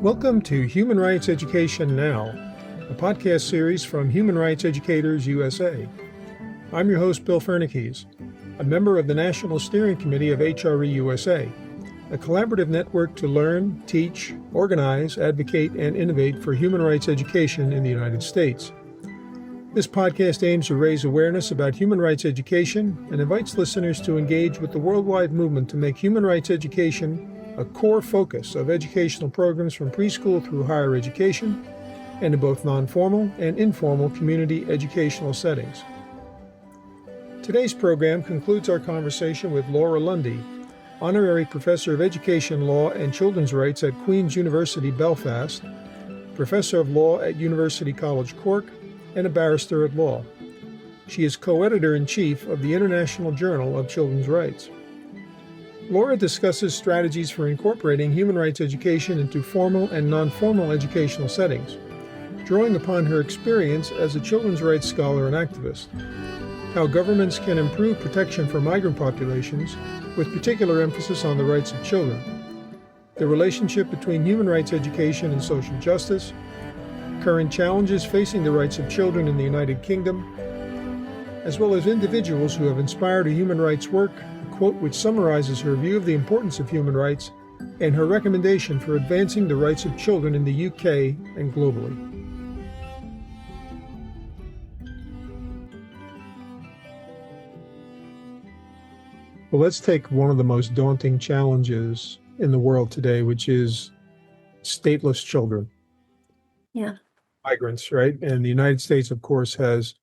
Welcome to Human Rights Education Now, a podcast series from Human Rights Educators USA. I'm your host, Bill Fernikes, a member of the National Steering Committee of HRE USA, a collaborative network to learn, teach, organize, advocate, and innovate for human rights education in the United States. This podcast aims to raise awareness about human rights education and invites listeners to engage with the worldwide movement to make human rights education a core focus of educational programs from preschool through higher education and in both non-formal and informal community educational settings. Today's program concludes our conversation with Laura Lundy, Honorary Professor of Education Law and Children's Rights at Queen's University, Belfast, Professor of Law at University College Cork, and a barrister at law. She is co-editor-in-chief of the International Journal of Children's Rights. Laura discusses strategies for incorporating human rights education into formal and non-formal educational settings, drawing upon her experience as a children's rights scholar and activist, how governments can improve protection for migrant populations, with particular emphasis on the rights of children, the relationship between human rights education and social justice, current challenges facing the rights of children in the United Kingdom, as well as individuals who have inspired a human rights work, a quote which summarizes her view of the importance of human rights and her recommendation for advancing the rights of children in the UK and globally. Well, let's take one of the most daunting challenges in the world today, which is stateless children. Yeah. Migrants, right? And the United States, of course, has,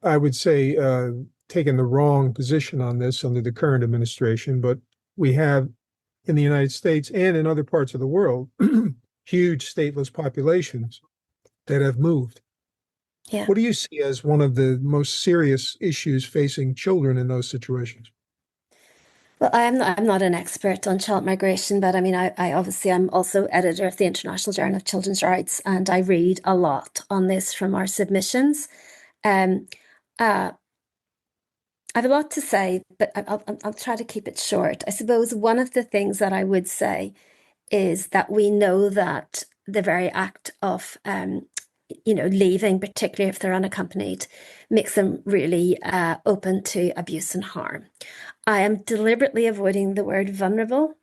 I would say, taken the wrong position on this under the current administration. But we have, in the United States and in other parts of the world, huge stateless populations that have moved. Yeah. What do you see as one of the most serious issues facing children in those situations? Well, I'm not an expert on child migration, but I mean, I obviously I'm also editor of the International Journal of Children's Rights, and I read a lot on this from our submissions. I have a lot to say, but I'll try to keep it short. I suppose one of the things that I would say is that we know that the very act of leaving, particularly if they're unaccompanied, makes them really open to abuse and harm. I am deliberately avoiding the word vulnerable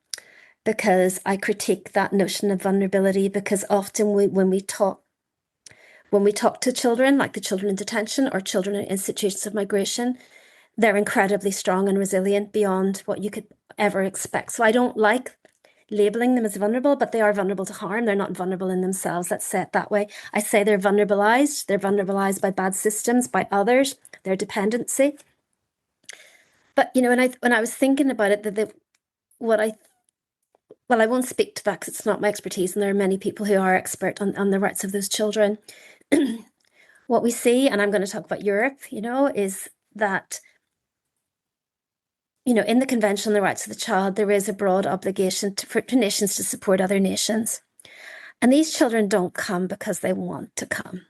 because I critique that notion of vulnerability, because often when we talk to children, like the children in detention or children in institutions of migration, they're incredibly strong and resilient beyond what you could ever expect. So I don't like labeling them as vulnerable, but they are vulnerable to harm. They're not vulnerable in themselves. Let's say it that way. I say they're vulnerabilized. They're vulnerabilized by bad systems, by others, their dependency. But, when I was thinking about it, I won't speak to that because it's not my expertise, and there are many people who are expert on the rights of those children. What we see, and I'm going to talk about Europe, is that in the Convention on the Rights of the Child, there is a broad obligation for nations to support other nations. And these children don't come because they want to come.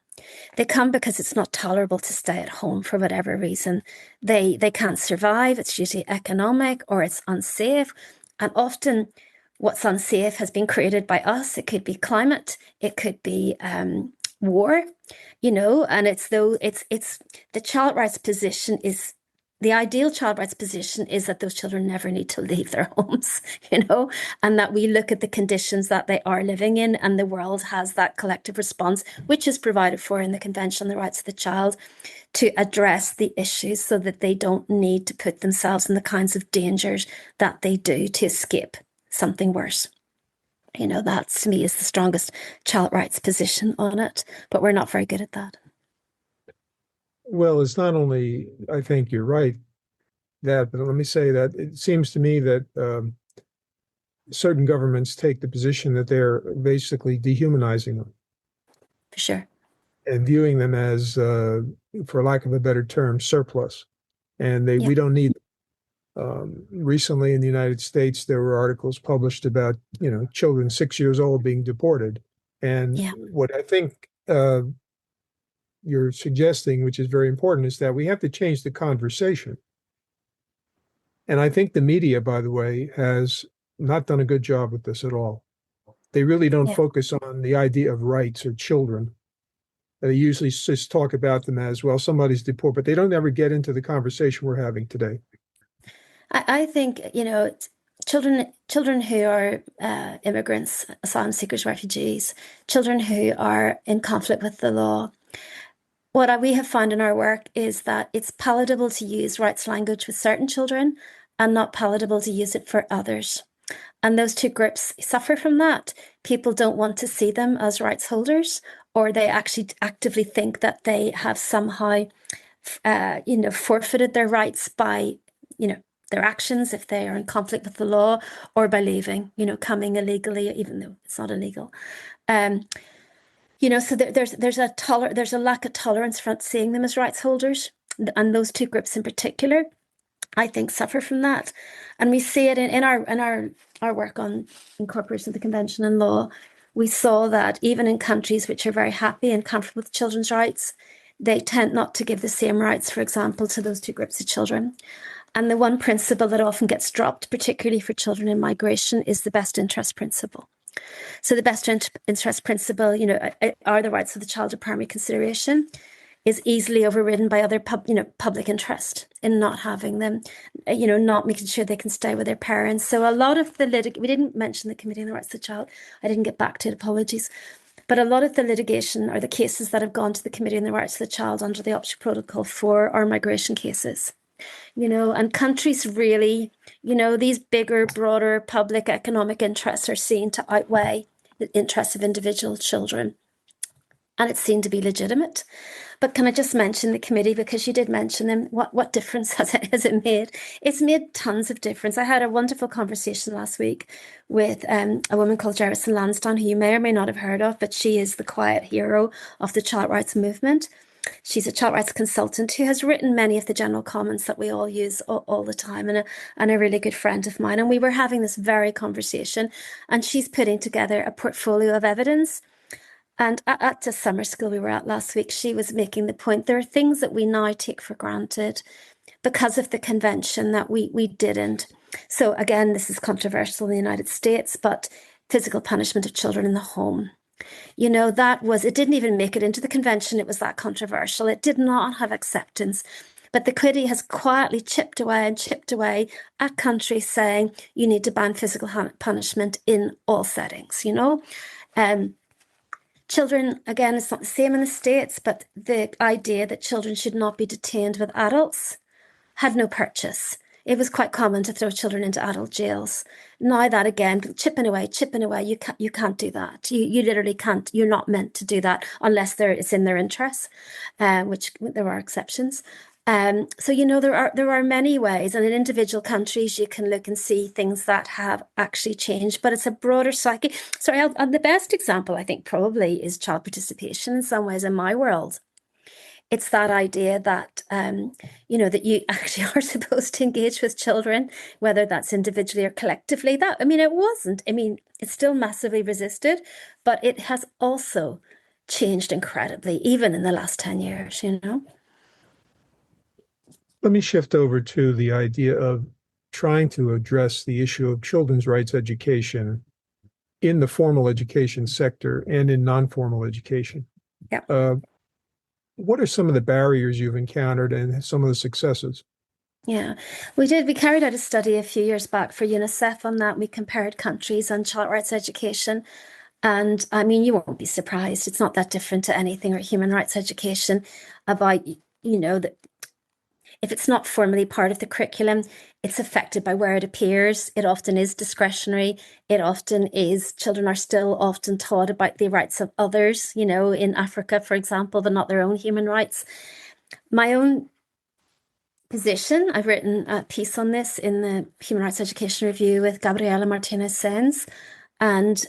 They come because it's not tolerable to stay at home for whatever reason. They can't survive. It's usually economic or it's unsafe. And often what's unsafe has been created by us. It could be climate. It could be war, and it's the child rights position is, the ideal child rights position is that those children never need to leave their homes, and that we look at the conditions that they are living in, and the world has that collective response, which is provided for in the Convention on the Rights of the Child, to address the issues so that they don't need to put themselves in the kinds of dangers that they do to escape something worse. That to me is the strongest child rights position on it, but we're not very good at that. Well, it's not only, I think you're right, but let me say that it seems to me that certain governments take the position that they're basically dehumanizing them. For sure. And viewing them as, for lack of a better term, surplus. And we don't need them. Recently in the United States, there were articles published about, children 6 years old being deported. And what I think you're suggesting, which is very important, is that we have to change the conversation. And I think the media, by the way, has not done a good job with this at all. They really don't Yeah. focus on the idea of rights or children. They usually just talk about them as, well, somebody's deported, but they don't ever get into the conversation we're having today. I think, children who are immigrants, asylum seekers, refugees, children who are in conflict with the law, what we have found in our work is that it's palatable to use rights language with certain children and not palatable to use it for others. And those two groups suffer from that. People don't want to see them as rights holders, or they actually actively think that they have somehow, forfeited their rights by, their actions if they are in conflict with the law, or by leaving, coming illegally, even though it's not illegal. So there's a lack of tolerance for seeing them as rights holders, and those two groups in particular, I think, suffer from that. And we see it in our work on incorporation of the Convention and law. We saw that even in countries which are very happy and comfortable with children's rights, they tend not to give the same rights, for example, to those two groups of children. And the one principle that often gets dropped, particularly for children in migration, is the best interest principle. So the best interest principle, are the rights of the child a primary consideration, is easily overridden by other public interest in not having them, not making sure they can stay with their parents. So a lot of the we didn't mention the Committee on the Rights of the Child. I didn't get back to it, apologies. But a lot of the litigation or the cases that have gone to the Committee on the Rights of the Child under the Option Protocol 4 are migration cases. And countries really, these bigger, broader public economic interests are seen to outweigh the interests of individual children. And it's seen to be legitimate. But can I just mention the committee, because you did mention them? What difference has it made? It's made tons of difference. I had a wonderful conversation last week with a woman called Gerison Lansdown, who you may or may not have heard of, but she is the quiet hero of the child rights movement. She's a child rights consultant who has written many of the general comments that we all use all the time, and a really good friend of mine. And we were having this very conversation, and she's putting together a portfolio of evidence. And at the summer school we were at last week, she was making the point there are things that we now take for granted because of the convention that we didn't. So again, this is controversial in the United States, but physical punishment of children in the home. It didn't even make it into the convention. It was that controversial. It did not have acceptance. But the committee has quietly chipped away at countries saying you need to ban physical punishment in all settings, Children, again, it's not the same in the States, but the idea that children should not be detained with adults had no purchase. It was quite common to throw children into adult jails. Now that, again, chipping away, you can't do that. You literally can't. You're not meant to do that unless it's in their interests, which there are exceptions. So there are many ways, and in individual countries you can look and see things that have actually changed, but it's a broader psyche. And the best example I think probably is child participation in some ways in my world. It's that idea that that you actually are supposed to engage with children, whether that's individually or collectively. It wasn't. It's still massively resisted, but it has also changed incredibly, even in the last 10 years. Let me shift over to the idea of trying to address the issue of children's rights education in the formal education sector and in non-formal education. Yeah. What are some of the barriers you've encountered and some of the successes? Yeah, we did. We carried out a study a few years back for UNICEF on that. We compared countries on child rights education. And you won't be surprised. It's not that different to anything or human rights education about, that if it's not formally part of the curriculum, it's affected by where it appears. It often is discretionary. It often is. Children are still often taught about the rights of others, in Africa, for example, but not their own human rights. My own position, I've written a piece on this in the Human Rights Education Review with Gabriela Martinez-Sens. And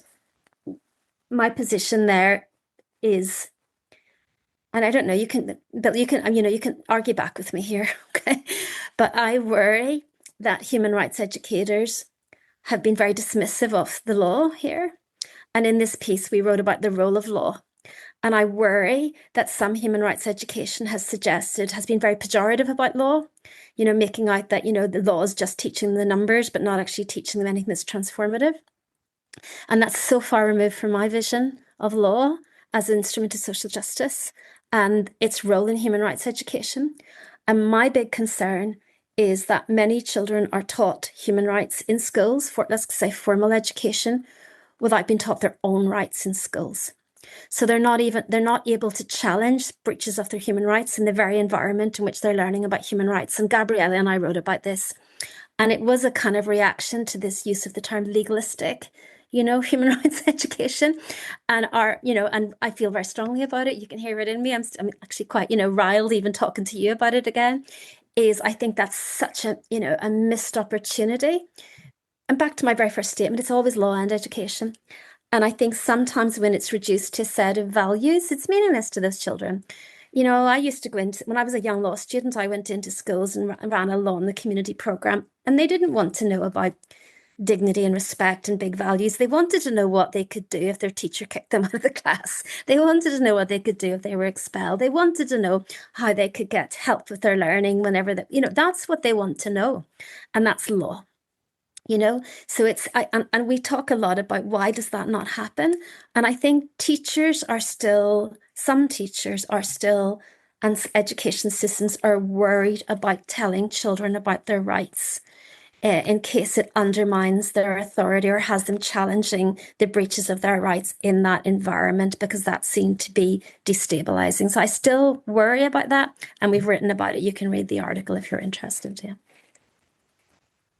my position there is, and I don't know, you can argue back with me here, okay? But I worry that human rights educators have been very dismissive of the law here. And in this piece, we wrote about the role of law And I worry that some human rights education has been very pejorative about law, making out that, the law is just teaching them the numbers, but not actually teaching them anything that's transformative. And that's so far removed from my vision of law as an instrument of social justice and its role in human rights education. And my big concern is that many children are taught human rights in schools, for let's say formal education, without being taught their own rights in schools. So they're not able to challenge breaches of their human rights in the very environment in which they're learning about human rights. And Gabriella and I wrote about this. And it was a kind of reaction to this use of the term legalistic, human rights education. And and I feel very strongly about it. You can hear it in me. I'm actually quite, riled even talking to you about it again. I think that's such a missed opportunity. And back to my very first statement, it's always law and education. And I think sometimes when it's reduced to a set of values, it's meaningless to those children. I used to go into, when I was a young law student, I went into schools and ran a law in the community program, and they didn't want to know about dignity and respect and big values. They wanted to know what they could do if their teacher kicked them out of the class. They wanted to know what they could do if they were expelled. They wanted to know how they could get help with their learning whenever that's what they want to know. And that's law. So and we talk a lot about why does that not happen? And I think some teachers are still, and education systems are worried about telling children about their rights in case it undermines their authority or has them challenging the breaches of their rights in that environment, because that seemed to be destabilizing. So I still worry about that. And we've written about it. You can read the article if you're interested. Yeah.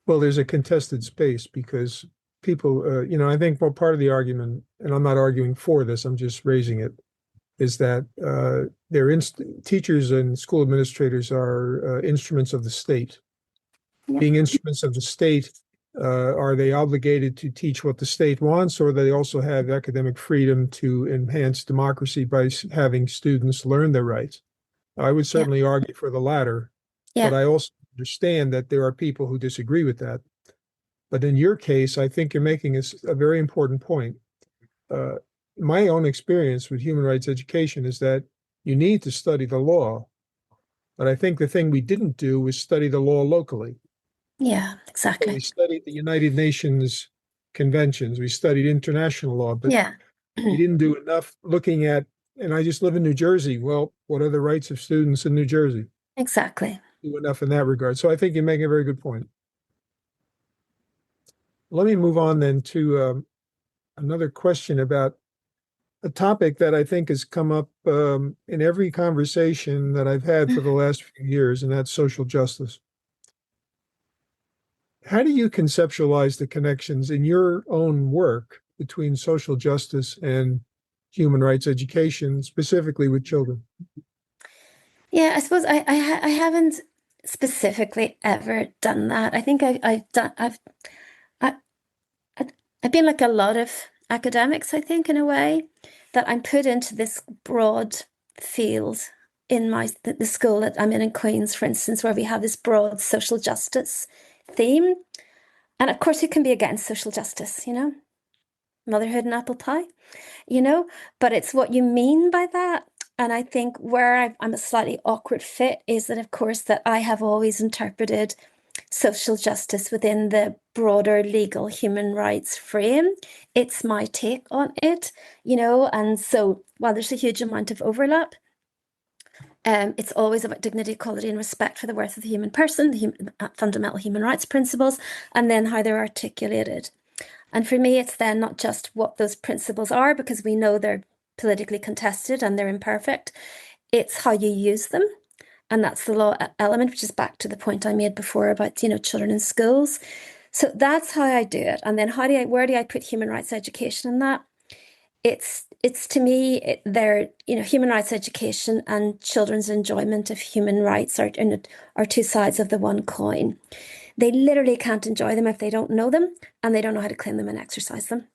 Well, there's a contested space because people, I think part of the argument, and I'm not arguing for this, I'm just raising it, is that teachers and school administrators are instruments of the state. Yeah. Being instruments of the state, are they obligated to teach what the state wants, or they also have academic freedom to enhance democracy by having students learn their rights? I would certainly argue for the latter, but I also understand that there are people who disagree with that. But in your case, I think you're making a very important point. My own experience with human rights education is that you need to study the law. But I think the thing we didn't do was study the law locally. Yeah, exactly. We studied the United Nations conventions. We studied international law, but we didn't do enough looking at, and I just live in New Jersey. Well, what are the rights of students in New Jersey? Exactly. Do enough in that regard. So I think you're making a very good point. Let me move on then to another question about a topic that I think has come up in every conversation that I've had for the last few years, and that's social justice. How do you conceptualize the connections in your own work between social justice and human rights education, specifically with children? Yeah, I suppose I haven't specifically ever done that. I think I've been like a lot of academics, I think, in a way, that I'm put into this broad field in the school that I'm in Queens, for instance, where we have this broad social justice theme. And of course, you can be against social justice, motherhood and apple pie, but it's what you mean by that. And I think where I'm a slightly awkward fit is that, of course, that I have always interpreted social justice within the broader legal human rights frame. It's my take on it, and so while there's a huge amount of overlap, it's always about dignity, equality, and respect for the worth of the human person, the fundamental human rights principles, and then how they're articulated. And for me, it's then not just what those principles are, because we know they're politically contested and they're imperfect. It's how you use them. And that's the law element, which is back to the point I made before about, children in schools. So that's how I do it. And then where do I put human rights education in that? It's to me, they're, human rights education and children's enjoyment of human rights are two sides of the one coin. They literally can't enjoy them if they don't know them, and they don't know how to claim them and exercise them.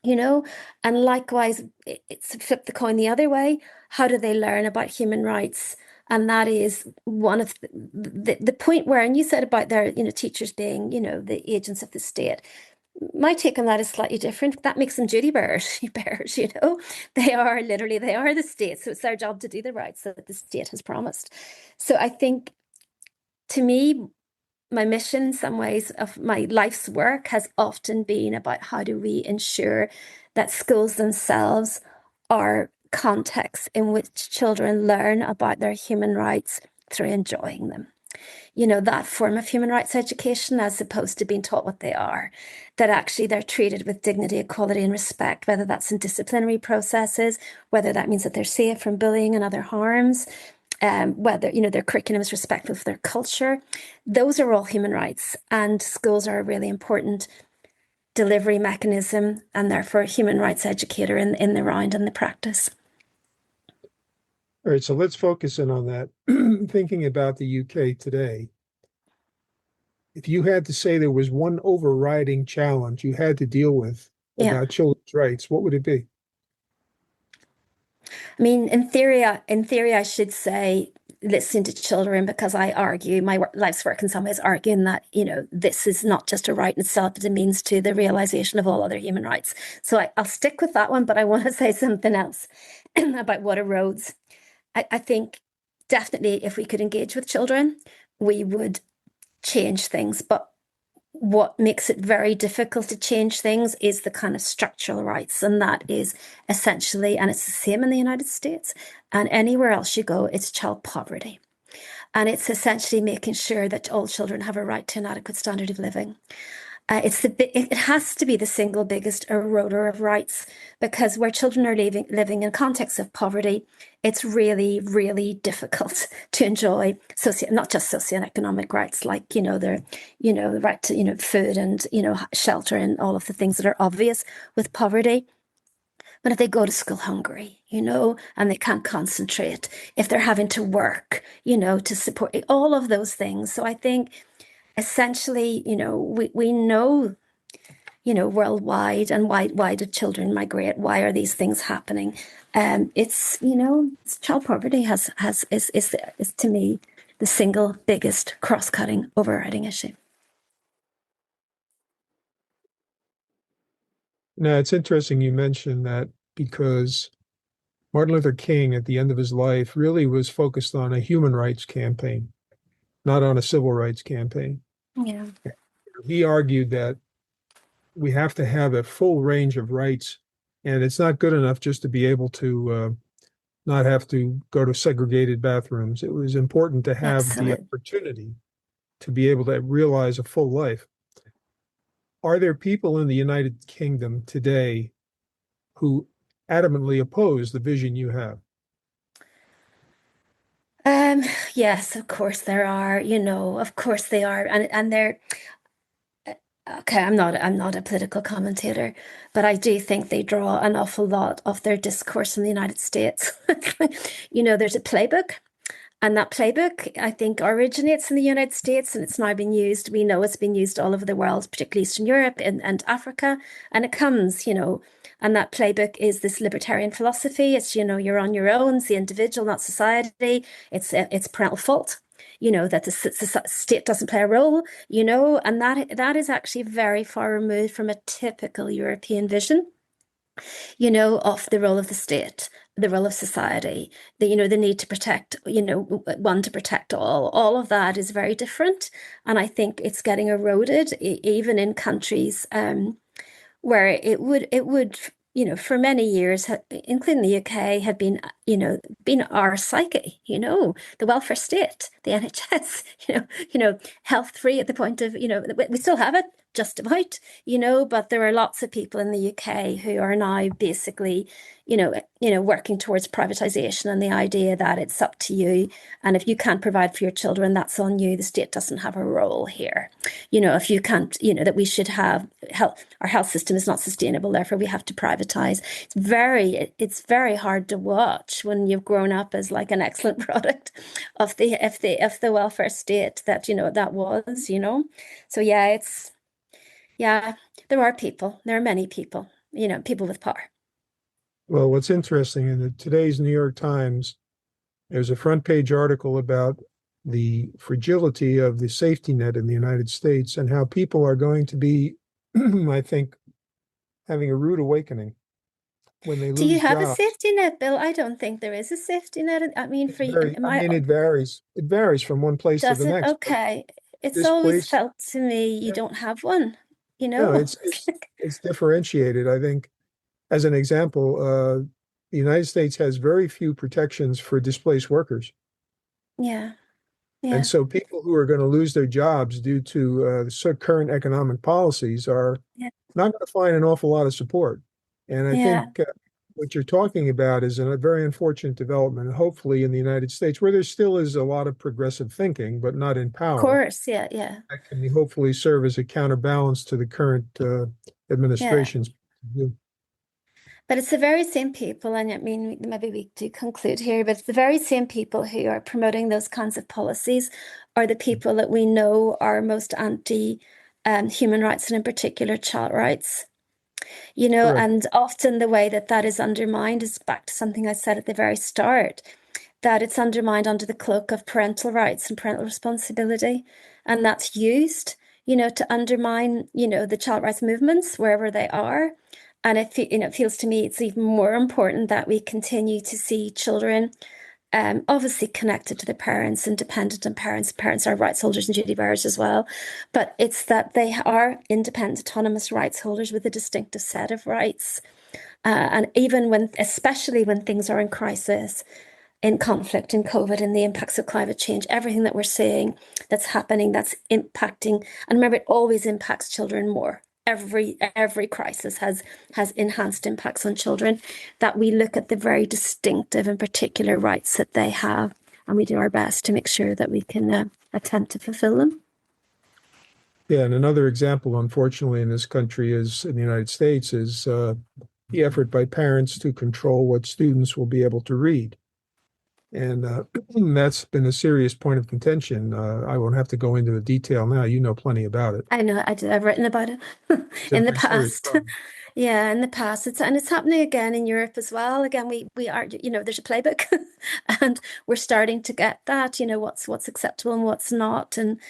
And likewise, it's flip the coin the other way. How do they learn about human rights? And that is one of the point where, and you said about their, teachers being, the agents of the state. My take on that is slightly different. That makes them duty bearers, you know. They are literally, they are the state. So it's their job to do the rights that the state has promised. So I think, to me, my mission in some ways of my life's work has often been about how do we ensure that schools themselves are contexts in which children learn about their human rights through enjoying them. You know, that form of human rights education, as opposed to being taught what they are, that actually they're treated with dignity, equality, and respect, whether that's in disciplinary processes, whether that means that they're safe from bullying and other harms, whether, you know, their curriculum is respectful of their culture. Those are all human rights, and schools are a really important delivery mechanism, and therefore a human rights educator in the round and the practice. All right, so let's focus in on that. Thinking about the UK today, if you had to say there was one overriding challenge you had to deal with Yeah. about children's rights, what would it be? I mean, in theory, I should say listen to children, because I argue my life's work in some ways arguing that, you know, this is not just a right in itself, but a means to the realization of all other human rights. So I'll stick with that one, but I want to say something else about what erodes. I think definitely if we could engage with children, we would change things. But what makes it very difficult to change things is the kind of structural rights. And that is essentially, and it's the same in the United States and anywhere else you go, it's child poverty. And it's essentially making sure that all children have a right to an adequate standard of living. It has to be the single biggest eroder of rights, because where children are living in contexts of poverty, it's really, really difficult to enjoy not just socioeconomic rights, like, you know, the right to, you know, food and, you know, shelter and all of the things that are obvious with poverty. But if they go to school hungry, you know, and they can't concentrate, if they're having to work, you know, to support all of those things. So I think essentially, you know, we know, you know, worldwide, and why do children migrate? Why are these things happening? It's, you know, child poverty is to me the single biggest cross-cutting overriding issue. Now, it's interesting you mentioned that, because Martin Luther King, at the end of his life, really was focused on a human rights campaign, not on a civil rights campaign. Yeah. He argued that we have to have a full range of rights, and it's not good enough just to be able to not have to go to segregated bathrooms. It was important to have the Excellent. opportunity to be able to realize a full life. Are there people in the United Kingdom today who adamantly oppose the vision you have? Um, yes, of course there are, you know, of course they are. And they're okay, I'm not a political commentator, but I do think they draw an awful lot of their discourse from the United States. You know, there's a playbook, and that playbook, I think, originates in the United States, and it's now been used. We know it's been used all over the world, particularly Eastern Europe and Africa. And it comes, you know, and that playbook is this libertarian philosophy. It's, you know, you're on your own, it's the individual, not society. It's parental fault, you know, that the state doesn't play a role, you know, and that is actually very far removed from a typical European vision, you know, of the role of the state, the role of society, you know, the need to protect, you know, one to protect all of that is very different. And I think it's getting eroded, even in countries where it would, you know, for many years, including the UK, had been, you know, been our psyche, you know, the welfare state, the NHS, you know, health free at the point of, you know, we still have it just about, you know, but there are lots of people in the UK who are now basically, you know, working towards privatization and the idea that it's up to you. And if you can't provide for your children, that's on you. The state doesn't have a role here. You know, if you can't, you know, that we should have our health system is not sustainable, therefore we have to privatize. It's very hard to watch when you've grown up as like an excellent product of the welfare state that, you know, that was, you know. So yeah, there are many people, you know, people with power. Well, what's interesting in today's New York Times, there's a front page article about the fragility of the safety net in the United States and how people are going to be I think, having a rude awakening when they Do you lose have a jobs. safety net, Bill? I don't think there is a safety net. I mean, It's very, I my, mean, it varies. It varies from one place to does the it? next. But Okay. It's this always place, felt to me you yeah, don't have one, you no, know? it's differentiated. I think, as an example, the United States has very few protections for displaced workers. Yeah, And yeah, so people who are going to lose their jobs due to the current economic policies are yeah, not going to find an awful lot of support. And I yeah. think what you're talking about is a very unfortunate development. Hopefully, in the United States, where there still is a lot of progressive thinking, but not in Of power, course, yeah, yeah, that can hopefully serve as a counterbalance to the current yeah. administration's view. But it's the very same people, and I mean, maybe we do conclude here, but it's the very same people who are promoting those kinds of policies are the people that we know are most anti human rights and in particular child rights. You know, Correct. and often the way that that is undermined is back to something I said at the very start, that it's undermined under the cloak of parental rights and parental responsibility. And that's used, to undermine, the child rights movements wherever they are. And it feels to me it's even more important that we continue to see children obviously connected to the parents and dependent on parents. Parents are rights holders and duty bearers as well. But it's that they are independent, autonomous rights holders with a distinctive set of rights. And even especially when things are in crisis, in conflict, in COVID, and the impacts of climate change, everything that we're seeing that's happening, that's impacting. And remember, it always impacts children more. Every crisis has enhanced impacts on children. That we look at the very distinctive and particular rights that they have, and we do our best to make sure that we can attempt to fulfill them. Yeah, and another example, unfortunately, in this country is in the United States is the effort by parents to control what students will be able to read. And that's been a serious point of contention. I won't have to go into the detail now. You know plenty about it. I know I've written about it It's a in the very serious past. problem. Yeah, in the past. It's happening again in Europe as well. Again, we are, there's a playbook and we're starting to get that, what's acceptable and what's not. And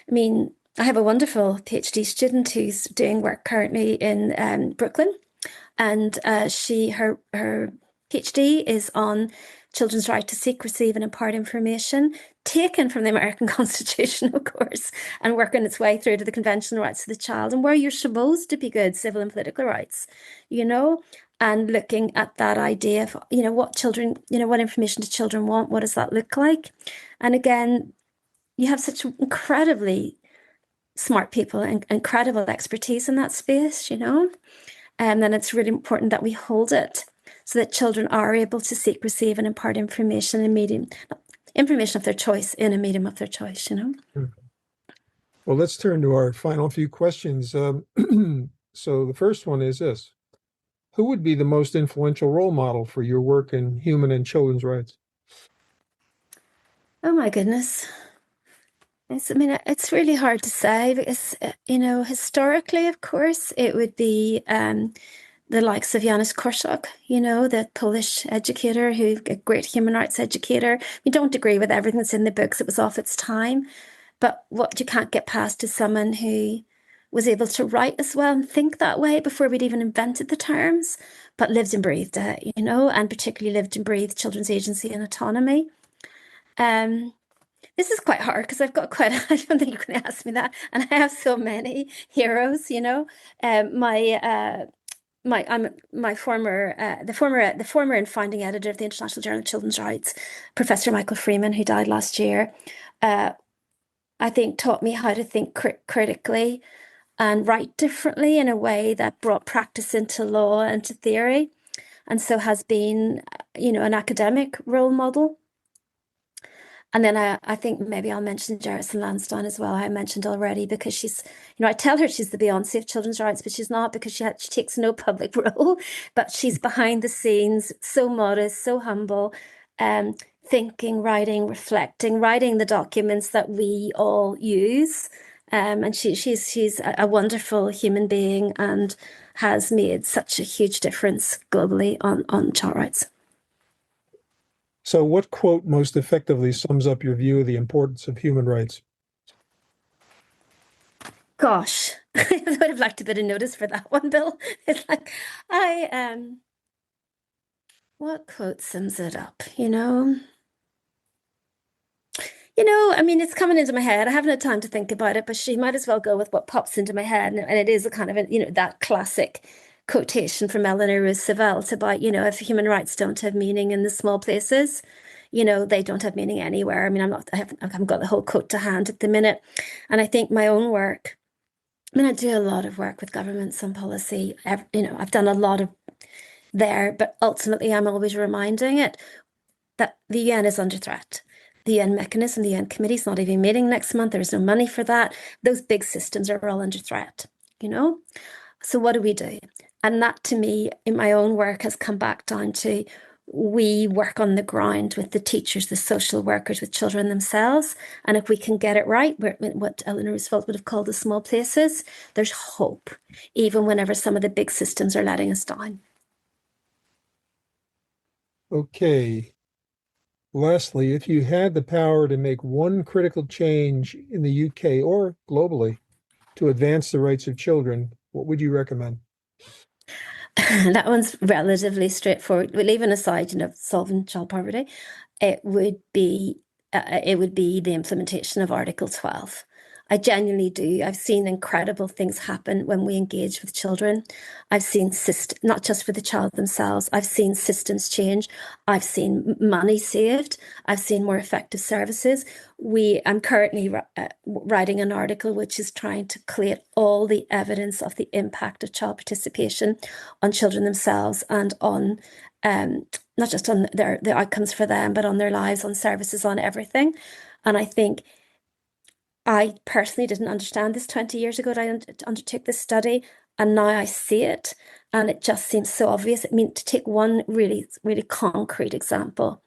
I mean, I have a wonderful PhD student who's doing work currently in Brooklyn, and her PhD is on children's right to seek, receive, and impart information, taken from the American Constitution, of course, and working its way through to the Convention on Rights of the Child, and where you're supposed to be good civil and political rights, you know, and looking at that idea of, what children, what information do children want? What does that look like? And again, you have such incredibly smart people and incredible expertise in that space, and then it's really important that we hold it so that children are able to seek, receive, and impart information in information of their choice in a medium of their choice. Well, let's turn to our final few questions. So the first one is this. Who would be the most influential role model for your work in human and children's rights? Oh my goodness. It's really hard to say because, historically, of course, it would be the likes of Janusz Korczak, the Polish educator who a great human rights educator. We don't agree with everything that's in the books. It was off its time. But what you can't get past is someone who was able to write as well and think that way before we'd even invented the terms, but lived and breathed it, and particularly lived and breathed children's agency and autonomy. Um, this is quite hard because I've got quite. I don't think you're going to ask me that, and I have so many heroes. My former the former and founding editor of the International Journal of Children's Rights, Professor Michael Freeman, who died last year. Uh, I think taught me how to think critically and write differently in a way that brought practice into law and to theory, and so has been, an academic role model. And then I think maybe I'll mention Gerison Lansdown as well. I mentioned already because she's, I tell her she's the Beyonce of children's rights, but she's not because she takes no public role, but she's behind the scenes, so modest, so humble, thinking, writing, reflecting, writing the documents that we all use. And she's a wonderful human being and has made such a huge difference globally on child rights. So what quote most effectively sums up your view of the importance of human rights? Gosh, I would have liked a bit of notice for that one, Bill. It's like, what quote sums it up, I mean, it's coming into my head. I haven't had time to think about it, but she might as well go with what pops into my head. And it is a kind of, that classic quotation from Eleanor Roosevelt about, if human rights don't have meaning in the small places, they don't have meaning anywhere. I mean, I haven't got the whole quote to hand at the minute. And I think my own work, I do a lot of work with governments on policy. I've done a lot of there, but ultimately I'm always reminding it that the UN is under threat. The UN mechanism, the UN committee is not even meeting next month. There is no money for that. Those big systems are all under threat, So what do we do? And that, to me, in my own work, has come back down to we work on the ground with the teachers, the social workers, with children themselves. And if we can get it right, what Eleanor Roosevelt would have called the small places, there's hope, even whenever some of the big systems are letting us down. Okay. Lastly, if you had the power to make one critical change in the UK or globally to advance the rights of children, what would you recommend? That one's relatively straightforward. But leaving aside, solving child poverty, it would be the implementation of Article 12. I genuinely do. I've seen incredible things happen when we engage with children. I've seen not just for the child themselves. I've seen systems change. I've seen money saved. I've seen more effective services. I'm currently writing an article which is trying to collate all the evidence of the impact of child participation on children themselves and on not just on the outcomes for them, but on their lives, on services, on everything. And I think I personally didn't understand this 20 years ago that I undertook this study, and now I see it, and it just seems so obvious. I mean, to take one really, really concrete example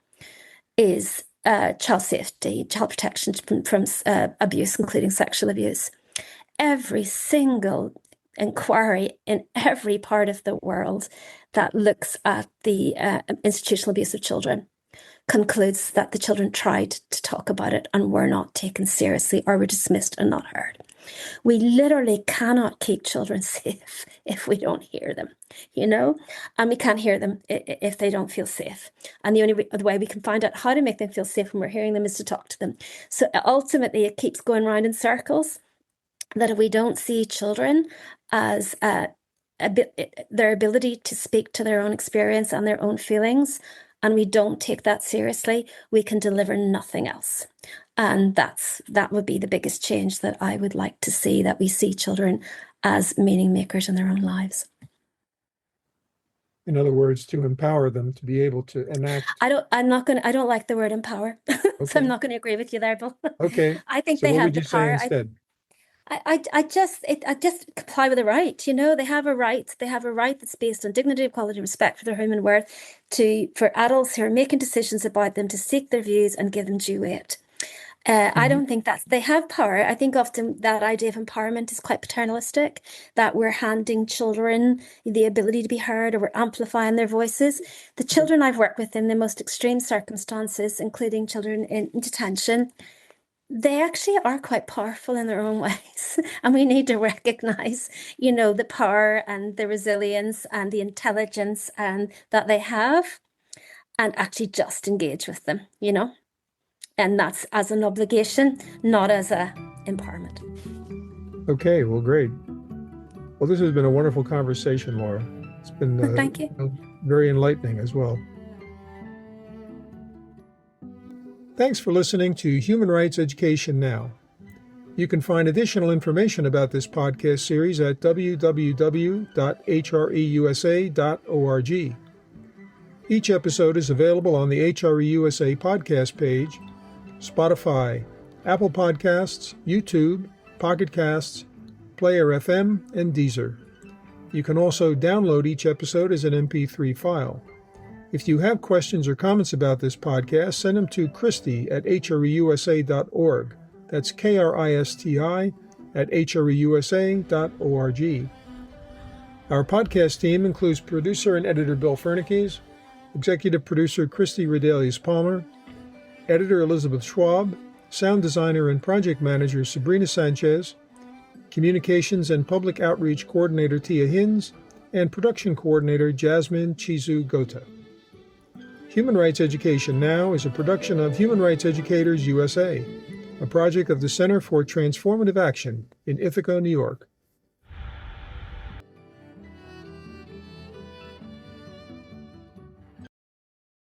is child safety, child protection from abuse, including sexual abuse. Every single inquiry in every part of the world that looks at the institutional abuse of children concludes that the children tried to talk about it and were not taken seriously or were dismissed and not heard. We literally cannot keep children safe if we don't hear them, and we can't hear them if they don't feel safe. And the only way we can find out how to make them feel safe when we're hearing them is to talk to them. So ultimately, it keeps going round in circles, that if we don't see children as their ability to speak to their own experience and their own feelings, and we don't take that seriously, we can deliver nothing else. And that would be the biggest change that I would like to see, that we see children as meaning makers in their own lives. In other words, to empower them to be able to enact. I don't like the word empower. Okay. So I'm not going to agree with you there, Bill. Okay. I think so they have the power. Instead? I just comply with the right. They have a right. They have a right that's based on dignity, equality, respect for their human worth, for adults who are making decisions about them to seek their views and give them due weight. I don't think they have power. I think often that idea of empowerment is quite paternalistic, that we're handing children the ability to be heard, or we're amplifying their voices. The children I've worked with in the most extreme circumstances, including children in detention, they actually are quite powerful in their own ways. And we need to recognize, the power and the resilience and the intelligence that they have, and actually just engage with them, And that's as an obligation, not as a empowerment. Okay, well, great. Well, this has been a wonderful conversation, Laura. It's been Thank you. Very enlightening as well. Thanks for listening to Human Rights Education Now. You can find additional information about this podcast series at www.hreusa.org. Each episode is available on the HREUSA podcast page, Spotify, Apple Podcasts, YouTube, Pocket Casts, Player FM, and Deezer. You can also download each episode as an MP3 file. If you have questions or comments about this podcast, send them to Christy at hreusa.org. That's KRISTI at hreusa.org. Our podcast team includes producer and editor Bill Fernikes, executive producer Christy Redelius-Palmer, editor Elizabeth Schwab, sound designer and project manager Sabrina Sanchez, Communications and Public Outreach Coordinator Tia Hins, and Production Coordinator Jasmine Chizu Gota. Human Rights Education Now is a production of Human Rights Educators USA, a project of the Center for Transformative Action in Ithaca, New York.